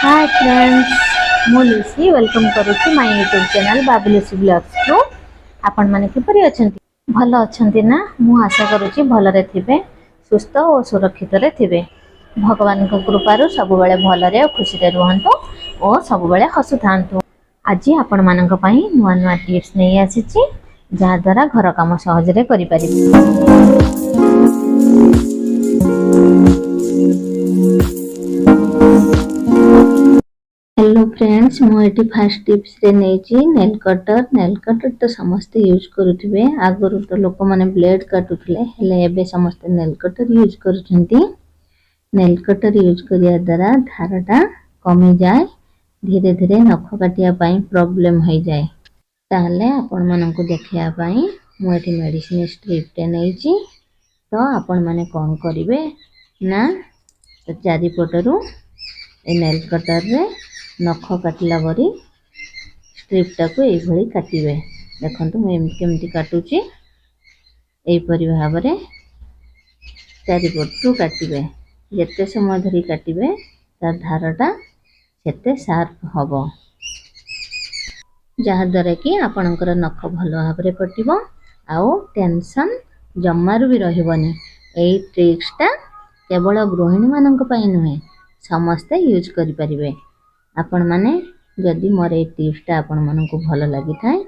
हाय friends, मु Lucy welcome करुच्ची my YouTube channel Babulucy blogs को। आपण माने किपरि अछंती? भलो अछंती ना? मु आशा करुच्ची भलरे थिबे, सुस्थ और सुरक्षित रे थिबे। भगवान को कृपारु सब बेले भलरे और खुशी रे रहंतो और सब बेले हसु थांतो। आज आपण मानक पई नुवा नुवा टिप्स नै आसीची जहा द्वारा घर काम सहज रे करि पारिबे। हेलो फ्रेंड्स, मुझे फास्ट टिप्स रे नहीं नेल कटर तो समस्ते यूज करुथिबे। आगरु तो लोक माने ब्लेड काटुथले हेले एबे समस्ते नेल कटर यूज करूछंती। नेल कटर यूज करिया द्वारा धारटा कमी जाए, धीरे धीरे नख काटिया पई प्रॉब्लम हो जाए। ताहले आपण मानकु देखिया पई मु एठी मेडिसिन स्ट्रिप टे नैची। तो आपण माने कोन करिवे ना, तो चारि पटरु ए नेल कटर रे नख काटला परी स्ट्रिप टाको ए भली काटिबे। देखंतु मैं केमती काटुची, ए परि भाबरे चारिपटु काटिबे। जेते समय धरी काटिबे तार धारटा सेते शार्प हबो, जहा द्वारा कि आपणकर नख भलो भाबरे कटिबो आउ टेंशन जम्मारु भी रहिबनी। एई ट्रिक्स टा केवल गृहिणी मानक पई नुहे, समस्ते यूज करि परिबे। आपण माने जदि मोर ए टिप्सटा आपण मानकु भलो लागि थाए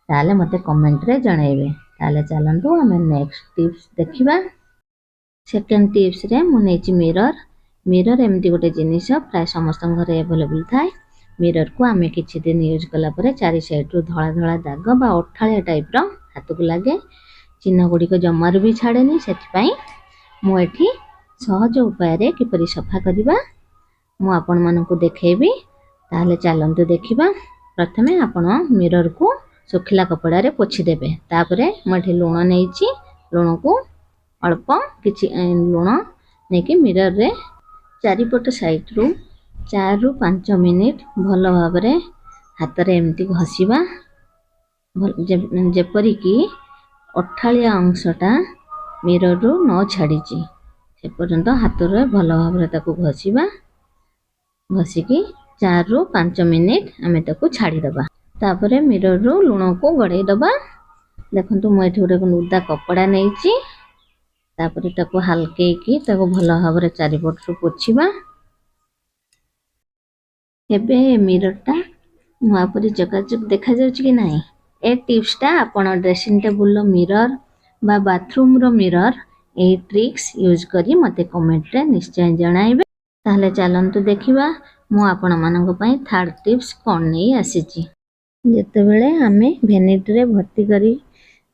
ताले मते कमेंट रे जणाइबे। ताले चलंतु हमें नेक्स्ट टिप्स देखिबा। सेकंड टिप्स रे मु नेची मिरर एमती गोटे जिनिस प्राय समस्त घरे अवेलेबल थाए। मिरर को आमे किछि दिन यूज कला परे चारि साइड रु धळा धळा दाग बा ओठाळिया टाइप रो हाथ को लागे, चिन्ह गुडी को जम्मार भी छाड़ेनी। सेति पई मु एठी सहज उपाय रे किपरि सफा करिबा मु आपण मानकु देखेबी। ताहले चलंतु देखिबा। प्रथमे आपण मिरर को सुखिला कपड़ा रे पोछि देबे। तापरे मठी लूण नेइची, लूण को अल्प किछि लूण नेकी मिरर रे चारिपट साइड रु 4 रु 5 मिनिट भलो भाबरे हाथ रे एमती घसीबा, जेपरि कि ओठालिया अंशटा मिरर रु न छाड़ीची से पर्यंत हाथ रे भलो भाबरे ताको घसीबा। घसी की 4 रु 5 मिनिट आमे ताको छाड़ी दबा। तापरे मिरर रु लूण को गड़ाई दबा। देखंतु मु एठी गोटे उदा कपड़ा नेइची। तापरे ताको हल्के की ताको भलो भाबरे चारिपट रु पोछिबा। एबे मिरर टा नुआ परि जगाजग देखा जाउची कि नाही। ए टिप्स टा आपण ड्रेसिंग टेबल रो मिरर बा बाथरूम रो मिरर ए ट्रिक्स यूज करी मते कमेंट रे निश्चय जणाइबे। ताहले चलंतु देखिबा मु आपण मानक पई थर्ड टिप्स कोन नै आसीची। जेते बेले आमे भेनिटी रे भर्ती करी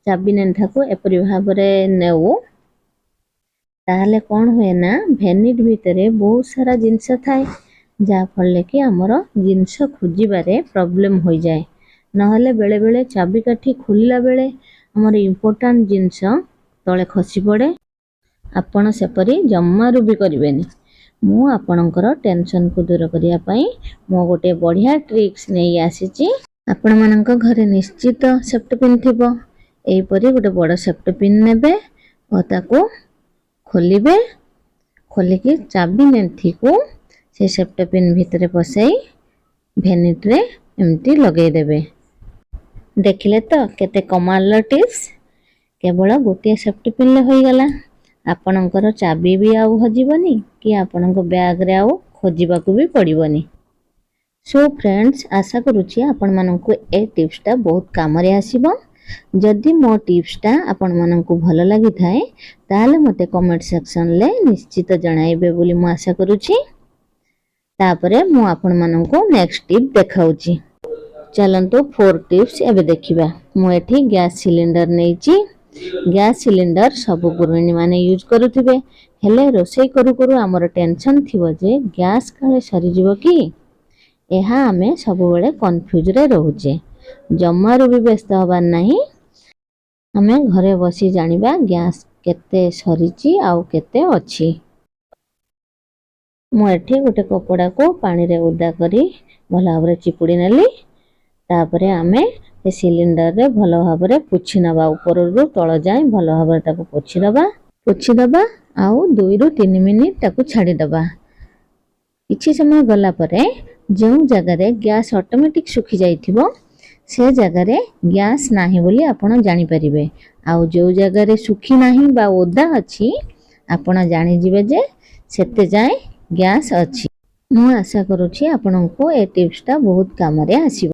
चाबी नेंथा को एपरि भाबरे नेउ, ताहले कोन होय ना भेनिट भितरे बहुत सारा जिंस थाए, जा फले कि हमर जिंस खोजिबारे प्रॉब्लम होई जाए। नहले बेले बेले चाबी काठी खोलिला बेले हमर इंपोर्टेंट जिंस तळे खसी पड़े। आपण सेपरि जम्मारु भी करिवेनी। मु आपणकर टेंशन को दूर करिया पई मो गोटे बढ़िया ट्रिक्स नै आसीची। आपण मानक घरे निश्चित सेफ्टी पिन थिबो। एई परी गोटे बड़ सेफ्टी पिन नेबे और ताको खोलिबे। खोली की चाबी नेंथी को से सेफ्टी पिन भितरे पसई भेनिट रे एमती लगेई देबे। देखिले तो केते कमाल टिप्स, केवल गोटे सेफ्टी पिन ले होई गला। आपणकर चाबी भी आउ हजिबनी कि आपणक बैग रे आउ खोजिबाकू भी पड़िबनी। सो फ्रेंड्स, आशा करूची आपण मानकू ए टिप्स टा बहुत काम रे आसीबो। जदि मो टिप्स टा आपण मानकू भलो लागि थाए ताले मते कमेंट सेक्शन ले निश्चित जणाइबे बोली मु आशा करूची। तापरे मु आपण मानकू नेक्स्ट टिप देखाउची। चलंतु 4 टिप्स एबे देखिबा। मु एठी गैस सिलेंडर नेइची। गैस सिलेंडर सब गृहिणी माने यूज करुथिबे, हेले रोसई करू करू हमर टेंशन थिबो जे गैस काले सरी जिवो कि। एहा हमें सब बेले कंफ्यूज रे रहूचे। जम्मारु भी व्यस्त हबार नाही। हमें घरे बसी जानिबा गैस केते सरीची आउ केते अछि। मु एठी गोटे कपड़ा को पानी रे उदा करी भला भाबरे चिपुड़ी नेली। तापरे हमें ए सिलिंडर रे भलो भाबरे पुछि नबा, ऊपर रु तळ जाय भलो भाबरे ताको पोछि दबा आउ 2 रु 3 मिनिट ताको छाड़ी दबा। କିଛି ସମୟ ଗଲା ପରେ ଯେଉଁ ଜାଗାରେ ଗ୍ୟାସ୍ ଅଟୋମେଟିକ୍ ଶୁଖି ଯାଇଥିବ ସେ ଜାଗାରେ ଗ୍ୟାସ୍ ନାହିଁ ବୋଲି ଆପଣ ଜାଣିପାରିବେ। ଆଉ ଯେଉଁ ଜାଗାରେ ଶୁଖି ନାହିଁ ବା ଓଦା ଅଛି ଆପଣ ଜାଣିଯିବେ ଯେ ସେତେ ଯାଏଁ ଗ୍ୟାସ୍ ଅଛି। ମୁଁ ଆଶା କରୁଛି ଆପଣଙ୍କୁ ଏ ଟିପ୍ସଟା ବହୁତ କାମରେ ଆସିବ।